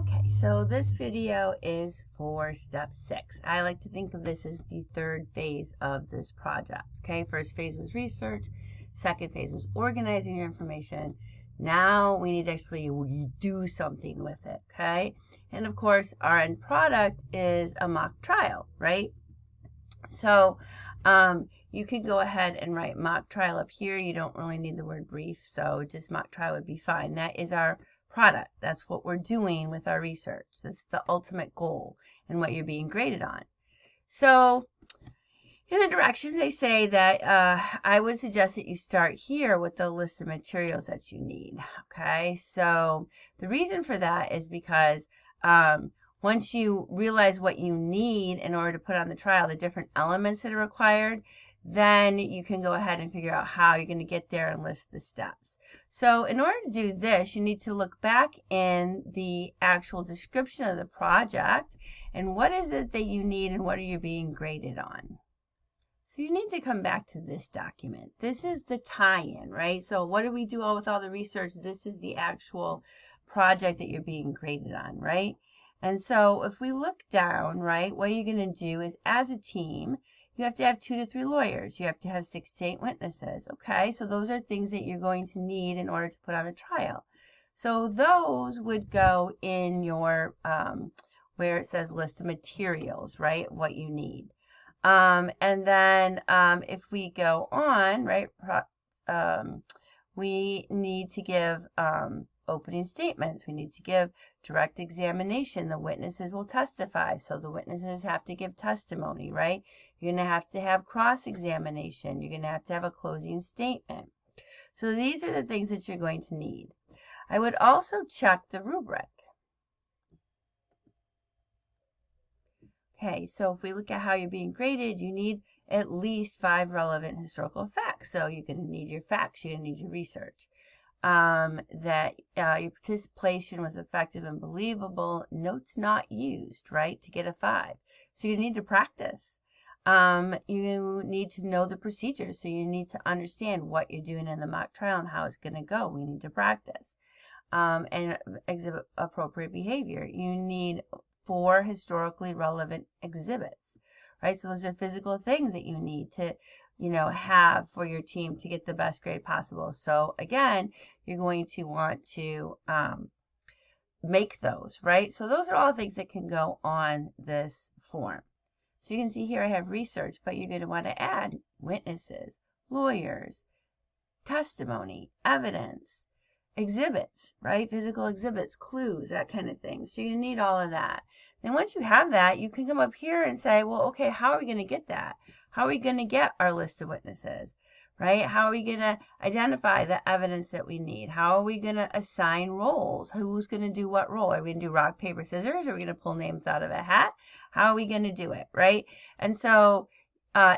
Okay, so this video is for step 6. I like to think of this as the third phase of this project. Okay, first phase was research, second phase was organizing your information. Now we need to actually do something with it, okay? And of course, our end product is a mock trial, right? So you could go ahead and write mock trial up here. You don't really need the word brief, so just mock trial would be fine. That is our product. That's what we're doing with our research. That's the ultimate goal and what you're being graded on. So in the directions, they say that I would suggest that you start here with the list of materials that you need. Okay, so the reason for that is because once you realize what you need in order to put on the trial, the different elements that are required, then you can go ahead and figure out how you're going to get there and list the steps. So in order to do this, you need to look back in the actual description of the project and what is it that you need and what are you being graded on. So you need to come back to this document. This is the tie-in, right? So what do we do with all the research? This is the actual project that you're being graded on, right? And so if we look down, right, what you're going to do is as a team, you have to have 2 to 3 lawyers. You have to have 6 to 8 witnesses. Okay, so those are things that you're going to need in order to put on a trial. So those would go in your, where it says list of materials, right, what you need. And then if we go on, right, we need to give opening statements. We need to give direct examination. The witnesses will testify, so the witnesses have to give testimony, right? You're going to have cross-examination. You're going to have a closing statement. So these are the things that you're going to need. I would also check the rubric. Okay, so if we look at how you're being graded, you need at least 5 relevant historical facts. So you're going to need your facts, you're going to need your research. That your participation was effective and believable, notes not used, right, to get a 5. So you need to practice. You need to know the procedures, so you need to understand what you're doing in the mock trial and how it's going to go. We need to practice and exhibit appropriate behavior. You need 4 historically relevant exhibits, right? So those are physical things that you need to, have for your team to get the best grade possible. So again, you're going to want to make those, right? So those are all things that can go on this form. So you can see here I have research, but you're going to want to add witnesses, lawyers, testimony, evidence, exhibits, right? Physical exhibits, clues, that kind of thing. So you need all of that. Then once you have that, you can come up here and say, well, okay, how are we going to get that? How are we going to get our list of witnesses, right? How are we going to identify the evidence that we need? How are we going to assign roles? Who's going to do what role? Are we going to do rock, paper, scissors? Are we going to pull names out of a hat? How are we going to do it, right? And so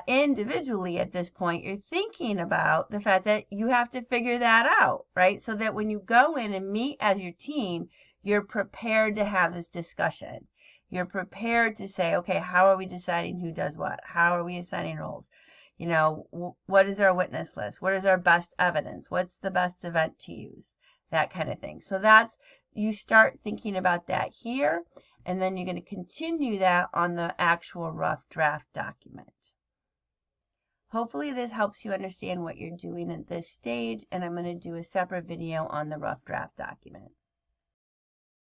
individually at this point, you're thinking about the fact that you have to figure that out, right? So that when you go in and meet as your team, you're prepared to have this discussion. You're prepared to say, okay, how are we deciding who does what? How are we assigning roles? What is our witness list? What is our best evidence? What's the best event to use? That kind of thing. So you start thinking about that here, and then you're going to continue that on the actual rough draft document. Hopefully this helps you understand what you're doing at this stage, and I'm going to do a separate video on the rough draft document.